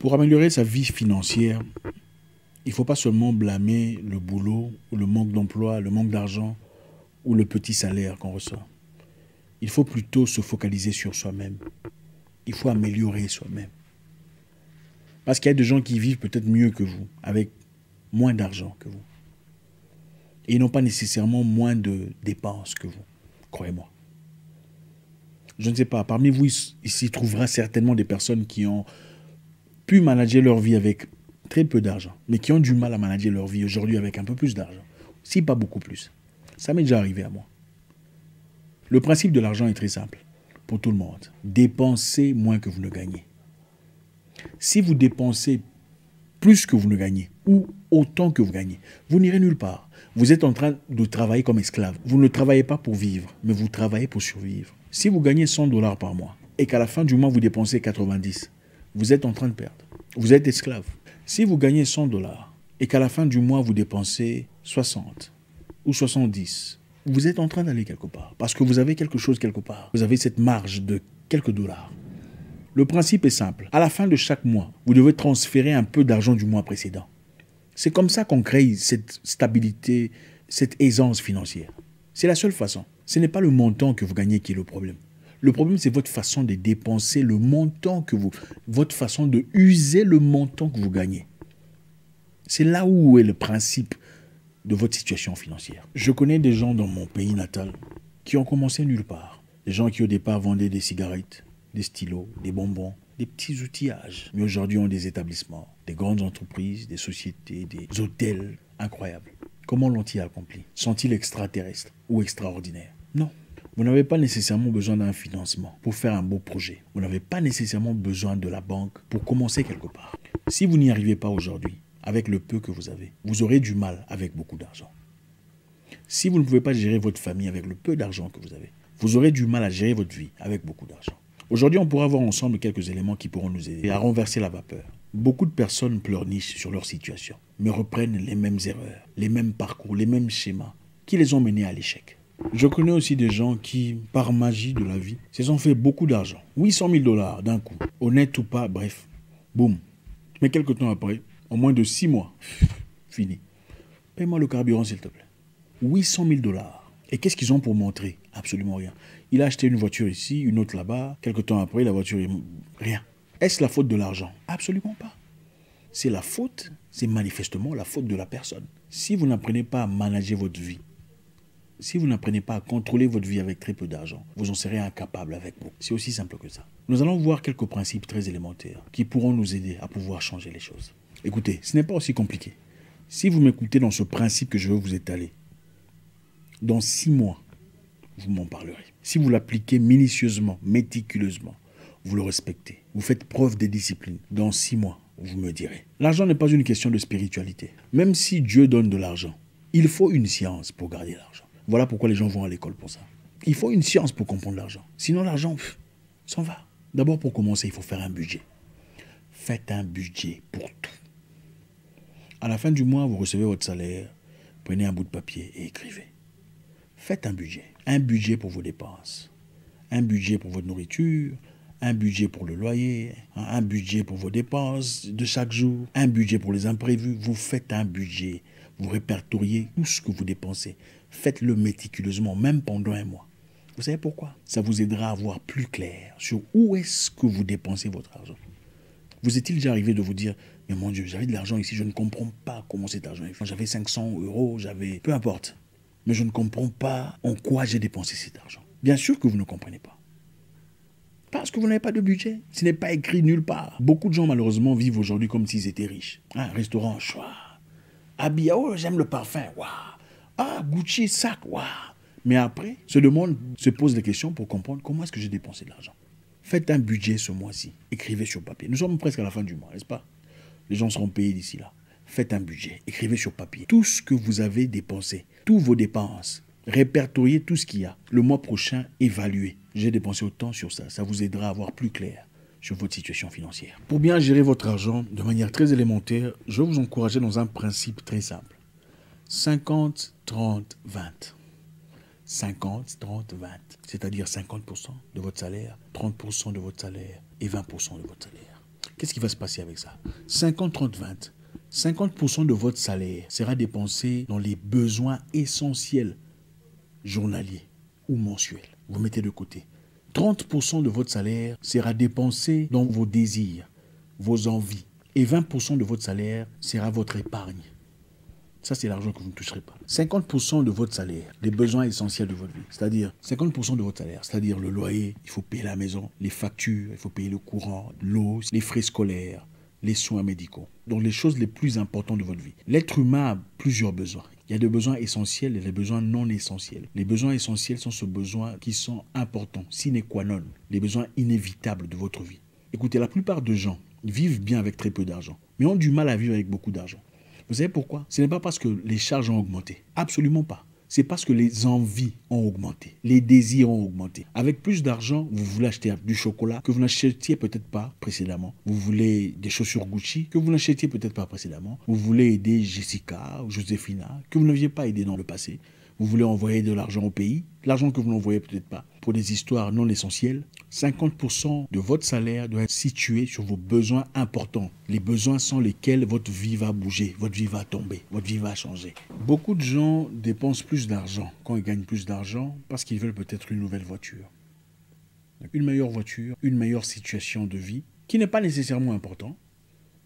Pour améliorer sa vie financière, il ne faut pas seulement blâmer le boulot, ou le manque d'emploi, le manque d'argent ou le petit salaire qu'on reçoit. Il faut plutôt se focaliser sur soi-même. Il faut améliorer soi-même. Parce qu'il y a des gens qui vivent peut-être mieux que vous, avec moins d'argent que vous. Et ils n'ont pas nécessairement moins de dépenses que vous, croyez-moi. Je ne sais pas, parmi vous, il s'y trouvera certainement des personnes qui ont pu manager leur vie avec très peu d'argent, mais qui ont du mal à manager leur vie aujourd'hui avec un peu plus d'argent, si pas beaucoup plus. Ça m'est déjà arrivé à moi. Le principe de l'argent est très simple pour tout le monde. Dépensez moins que vous ne gagnez. Si vous dépensez plus que vous ne gagnez, ou autant que vous gagnez, vous n'irez nulle part. Vous êtes en train de travailler comme esclave. Vous ne travaillez pas pour vivre, mais vous travaillez pour survivre. Si vous gagnez 100 $ par mois, et qu'à la fin du mois, vous dépensez 90, vous êtes en train de perdre. Vous êtes esclave. Si vous gagnez 100 $, et qu'à la fin du mois, vous dépensez 60 ou 70, vous êtes en train d'aller quelque part. Parce que vous avez quelque chose quelque part. Vous avez cette marge de quelques dollars. Le principe est simple. À la fin de chaque mois, vous devez transférer un peu d'argent du mois précédent. C'est comme ça qu'on crée cette stabilité, cette aisance financière. C'est la seule façon. Ce n'est pas le montant que vous gagnez qui est le problème. Le problème, c'est votre façon de dépenser le montant que vous... Votre façon de user le montant que vous gagnez. C'est là où est le principe de votre situation financière. Je connais des gens dans mon pays natal qui ont commencé nulle part. Des gens qui au départ vendaient des cigarettes, des stylos, des bonbons, des petits outillages. Mais aujourd'hui ont des établissements, des grandes entreprises, des sociétés, des hôtels incroyables. Comment l'ont-ils accompli? Sont-ils extraterrestres ou extraordinaires? Non. Vous n'avez pas nécessairement besoin d'un financement pour faire un beau projet. Vous n'avez pas nécessairement besoin de la banque pour commencer quelque part. Si vous n'y arrivez pas aujourd'hui, avec le peu que vous avez, vous aurez du mal avec beaucoup d'argent. Si vous ne pouvez pas gérer votre famille avec le peu d'argent que vous avez, vous aurez du mal à gérer votre vie avec beaucoup d'argent. Aujourd'hui, on pourra voir ensemble quelques éléments qui pourront nous aider à renverser la vapeur. Beaucoup de personnes pleurnichent sur leur situation, mais reprennent les mêmes erreurs, les mêmes parcours, les mêmes schémas qui les ont menés à l'échec. Je connais aussi des gens qui, par magie de la vie, se sont fait beaucoup d'argent. 800 000 $ d'un coup, honnête ou pas, bref, boum. Mais quelques temps après, en moins de 6 mois, fini. Paye-moi le carburant s'il te plaît. 800 000 $. Et qu'est-ce qu'ils ont pour montrer? Absolument rien. Il a acheté une voiture ici, une autre là-bas. Quelques temps après, la voiture est... Rien. Est-ce la faute de l'argent? Absolument pas. C'est la faute, c'est manifestement la faute de la personne. Si vous n'apprenez pas à manager votre vie, si vous n'apprenez pas à contrôler votre vie avec très peu d'argent, vous en serez incapable avec vous. C'est aussi simple que ça. Nous allons voir quelques principes très élémentaires qui pourront nous aider à pouvoir changer les choses. Écoutez, ce n'est pas aussi compliqué. Si vous m'écoutez dans ce principe que je veux vous étaler, dans 6 mois, vous m'en parlerez. Si vous l'appliquez minutieusement, méticuleusement, vous le respectez, vous faites preuve de discipline, dans 6 mois, vous me direz. L'argent n'est pas une question de spiritualité. Même si Dieu donne de l'argent, il faut une science pour garder l'argent. Voilà pourquoi les gens vont à l'école pour ça. Il faut une science pour comprendre l'argent. Sinon, l'argent s'en va. D'abord, pour commencer, il faut faire un budget. Faites un budget pour tout. À la fin du mois, vous recevez votre salaire, prenez un bout de papier et écrivez. Faites un budget pour vos dépenses, un budget pour votre nourriture, un budget pour le loyer, un budget pour vos dépenses de chaque jour, un budget pour les imprévus. Vous faites un budget, vous répertoriez tout ce que vous dépensez. Faites-le méticuleusement, même pendant un mois. Vous savez pourquoi? Ça vous aidera à voir plus clair sur où est-ce que vous dépensez votre argent. Vous est-il déjà arrivé de vous dire, mais mon Dieu, j'avais de l'argent ici, je ne comprends pas comment cet argent est fait. J'avais 500 €, j'avais... Peu importe. Mais je ne comprends pas en quoi j'ai dépensé cet argent. Bien sûr que vous ne comprenez pas. Parce que vous n'avez pas de budget. Ce n'est pas écrit nulle part. Beaucoup de gens, malheureusement, vivent aujourd'hui comme s'ils étaient riches. Un restaurant, chouah. Habillé, oh, j'aime le parfum, waouh. Ah, Gucci, sac, waouh. Mais après, se pose des questions pour comprendre comment est-ce que j'ai dépensé de l'argent. Faites un budget ce mois-ci. Écrivez sur papier. Nous sommes presque à la fin du mois, n'est-ce pas? Les gens seront payés d'ici là. Faites un budget. Écrivez sur papier tout ce que vous avez dépensé. Tous vos dépenses. Répertoriez tout ce qu'il y a. Le mois prochain, évaluez. J'ai dépensé autant sur ça. Ça vous aidera à voir plus clair sur votre situation financière. Pour bien gérer votre argent de manière très élémentaire, je vais vous encourager dans un principe très simple. 50, 30, 20. 50, 30, 20. C'est-à-dire 50% de votre salaire, 30% de votre salaire et 20% de votre salaire. Qu'est-ce qui va se passer avec ça? 50, 30, 20. 50% de votre salaire sera dépensé dans les besoins essentiels journaliers ou mensuels. Vous mettez de côté. 30% de votre salaire sera dépensé dans vos désirs, vos envies. Et 20% de votre salaire sera votre épargne. Ça, c'est l'argent que vous ne toucherez pas. 50% de votre salaire, les besoins essentiels de votre vie. C'est-à-dire 50% de votre salaire, c'est-à-dire le loyer, il faut payer la maison, les factures, il faut payer le courant, l'eau, les frais scolaires, les soins médicaux. Donc les choses les plus importantes de votre vie. L'être humain a plusieurs besoins. Il y a des besoins essentiels et des besoins non essentiels. Les besoins essentiels sont ces besoins qui sont importants, sine qua non, les besoins inévitables de votre vie. Écoutez, la plupart des gens vivent bien avec très peu d'argent, mais ont du mal à vivre avec beaucoup d'argent. Vous savez pourquoi? Ce n'est pas parce que les charges ont augmenté. Absolument pas. C'est parce que les envies ont augmenté. Les désirs ont augmenté. Avec plus d'argent, vous voulez acheter du chocolat que vous n'achetiez peut-être pas précédemment. Vous voulez des chaussures Gucci que vous n'achetiez peut-être pas précédemment. Vous voulez aider Jessica ou Joséphina que vous n'aviez pas aidé dans le passé. Vous voulez envoyer de l'argent au pays, l'argent que vous n'envoyez peut-être pas pour des histoires non essentielles. 50% de votre salaire doit être situé sur vos besoins importants. Les besoins sans lesquels votre vie va bouger, votre vie va tomber, votre vie va changer. Beaucoup de gens dépensent plus d'argent quand ils gagnent plus d'argent parce qu'ils veulent peut-être une nouvelle voiture. Une meilleure voiture, une meilleure situation de vie qui n'est pas nécessairement important.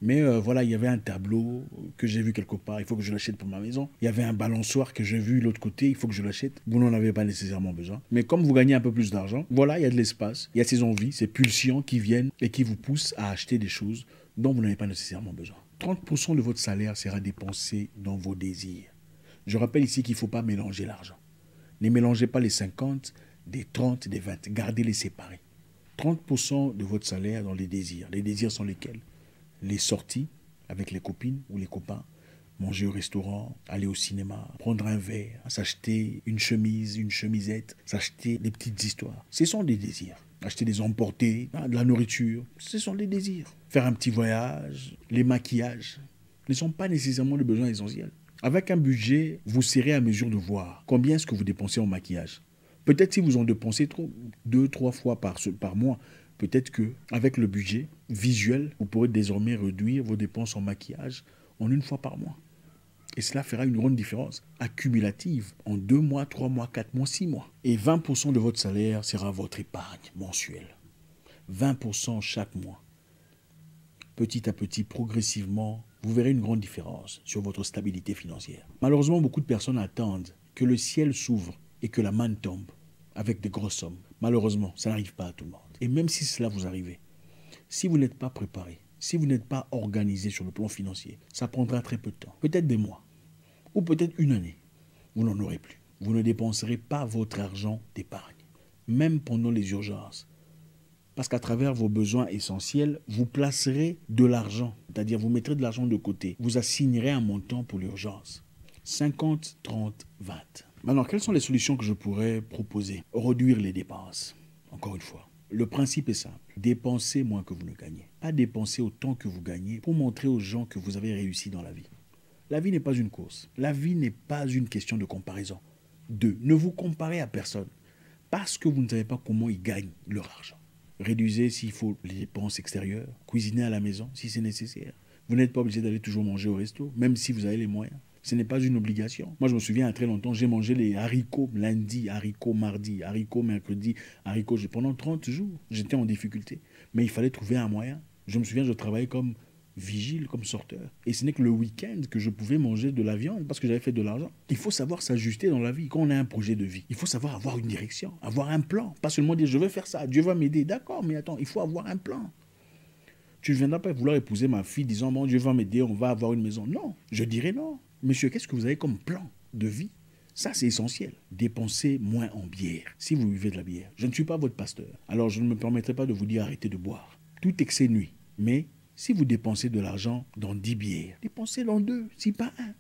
Mais voilà, il y avait un tableau que j'ai vu quelque part, il faut que je l'achète pour ma maison. Il y avait un balançoire que j'ai vu de l'autre côté, il faut que je l'achète. Vous n'en avez pas nécessairement besoin. Mais comme vous gagnez un peu plus d'argent, voilà, il y a de l'espace, il y a ces envies, ces pulsions qui viennent et qui vous poussent à acheter des choses dont vous n'avez pas nécessairement besoin. 30% de votre salaire sera dépensé dans vos désirs. Je rappelle ici qu'il ne faut pas mélanger l'argent. Ne mélangez pas les 50, des 30, des 20. Gardez-les séparés. 30% de votre salaire dans les désirs. Les désirs sont lesquels? Les sorties avec les copines ou les copains, manger au restaurant, aller au cinéma, prendre un verre, s'acheter une chemise, une chemisette, s'acheter des petites histoires. Ce sont des désirs. Acheter des emportés, de la nourriture, ce sont des désirs. Faire un petit voyage, les maquillages, ne sont pas nécessairement des besoins essentiels. Avec un budget, vous serez à mesure de voir combien est-ce que vous dépensez en maquillage. Peut-être si vous en dépensez 2-3 fois par mois, peut-être qu'avec le budget visuel, vous pourrez désormais réduire vos dépenses en maquillage en 1 fois par mois. Et cela fera une grande différence accumulative en 2 mois, 3 mois, 4 mois, 6 mois. Et 20% de votre salaire sera votre épargne mensuelle. 20% chaque mois. Petit à petit, progressivement, vous verrez une grande différence sur votre stabilité financière. Malheureusement, beaucoup de personnes attendent que le ciel s'ouvre et que la manne tombe avec des grosses sommes. Malheureusement, ça n'arrive pas à tout le monde. Et même si cela vous arrive, si vous n'êtes pas préparé, si vous n'êtes pas organisé sur le plan financier, ça prendra très peu de temps, peut-être des mois, ou peut-être 1 année. Vous n'en aurez plus. Vous ne dépenserez pas votre argent d'épargne, même pendant les urgences. Parce qu'à travers vos besoins essentiels, vous placerez de l'argent, c'est-à-dire vous mettrez de l'argent de côté. Vous assignerez un montant pour l'urgence. 50, 30, 20. Maintenant, quelles sont les solutions que je pourrais proposer? Réduire les dépenses. Encore une fois, le principe est simple. Dépensez moins que vous ne gagnez. Pas dépenser autant que vous gagnez pour montrer aux gens que vous avez réussi dans la vie. La vie n'est pas une course. La vie n'est pas une question de comparaison. 2. Ne vous comparez à personne parce que vous ne savez pas comment ils gagnent leur argent. Réduisez s'il faut les dépenses extérieures. Cuisinez à la maison si c'est nécessaire. Vous n'êtes pas obligé d'aller toujours manger au resto, même si vous avez les moyens. Ce n'est pas une obligation. Moi, je me souviens, il y a très longtemps, j'ai mangé les haricots lundi, haricots mardi, haricots mercredi, haricots... Pendant 30 jours, j'étais en difficulté. Mais il fallait trouver un moyen. Je me souviens, je travaillais comme vigile, comme sorteur. Et ce n'est que le week-end que je pouvais manger de la viande parce que j'avais fait de l'argent. Il faut savoir s'ajuster dans la vie. Quand on a un projet de vie, il faut savoir avoir une direction, avoir un plan. Pas seulement dire, je vais faire ça, Dieu va m'aider. D'accord, mais attends, il faut avoir un plan. Tu ne viendras pas vouloir épouser ma fille disant, mon Dieu va m'aider, on va avoir une maison. Non, je dirais non. Monsieur, qu'est-ce que vous avez comme plan de vie? Ça, c'est essentiel. Dépensez moins en bière, si vous buvez de la bière. Je ne suis pas votre pasteur, alors je ne me permettrai pas de vous dire arrêtez de boire. Tout excès nuit. Mais si vous dépensez de l'argent dans 10 bières, dépensez dans 2, si pas 1.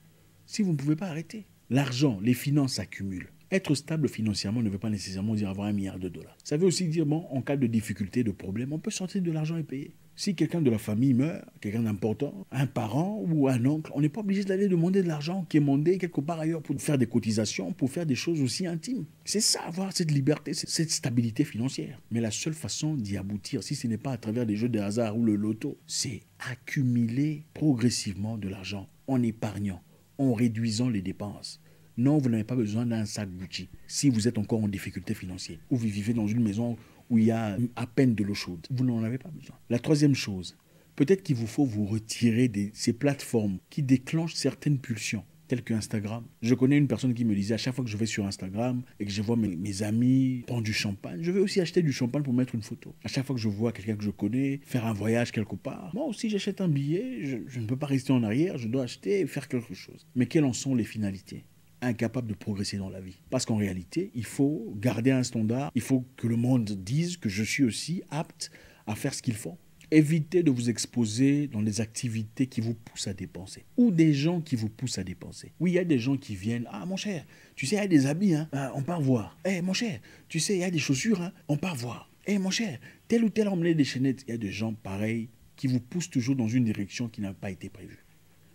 Si vous ne pouvez pas arrêter. L'argent, les finances s'accumulent. Être stable financièrement ne veut pas nécessairement dire avoir $1 milliard. Ça veut aussi dire, bon, en cas de difficulté, de problème, on peut sortir de l'argent et payer. Si quelqu'un de la famille meurt, quelqu'un d'important, un parent ou un oncle, on n'est pas obligé d'aller demander de l'argent qui est demandé quelque part ailleurs pour faire des cotisations, pour faire des choses aussi intimes. C'est ça, avoir cette liberté, cette stabilité financière. Mais la seule façon d'y aboutir, si ce n'est pas à travers des jeux de hasard ou le loto, c'est accumuler progressivement de l'argent en épargnant, en réduisant les dépenses. Non, vous n'avez pas besoin d'un sac Gucci si vous êtes encore en difficulté financière ou vous vivez dans une maison où il y a à peine de l'eau chaude. Vous n'en avez pas besoin. La troisième chose, peut-être qu'il vous faut vous retirer de ces plateformes qui déclenchent certaines pulsions, telles que Instagram. Je connais une personne qui me disait à chaque fois que je vais sur Instagram et que je vois mes amis prendre du champagne, je vais aussi acheter du champagne pour mettre une photo. À chaque fois que je vois quelqu'un que je connais faire un voyage quelque part, moi aussi j'achète un billet, je ne peux pas rester en arrière, je dois acheter et faire quelque chose. Mais quelles en sont les finalités ? Incapable de progresser dans la vie. Parce qu'en réalité, il faut garder un standard, il faut que le monde dise que je suis aussi apte à faire ce qu'il faut. Évitez de vous exposer dans des activités qui vous poussent à dépenser ou des gens qui vous poussent à dépenser. Oui, il y a des gens qui viennent, ah mon cher, tu sais, il y a des habits, hein, on part voir. Eh mon cher, tu sais, il y a des chaussures, hein, on part voir. Eh mon cher, tel ou tel emmené des chaînettes, il y a des gens pareils qui vous poussent toujours dans une direction qui n'a pas été prévue.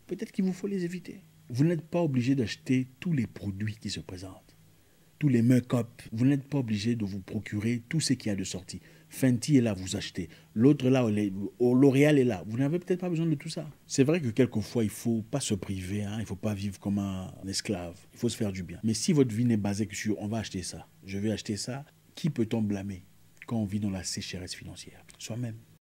Peut-être qu'il vous faut les éviter. Vous n'êtes pas obligé d'acheter tous les produits qui se présentent, tous les make-up. Vous n'êtes pas obligé de vous procurer tout ce qu'il y a de sorti. Fenty est là, vous achetez. L'autre là, L'Oréal est là. Vous n'avez peut-être pas besoin de tout ça. C'est vrai que quelquefois, il ne faut pas se priver, hein. Il ne faut pas vivre comme un esclave. Il faut se faire du bien. Mais si votre vie n'est basée que sur « on va acheter ça, je vais acheter ça », qui peut-on blâmer quand on vit dans la sécheresse financière ? Soi-même.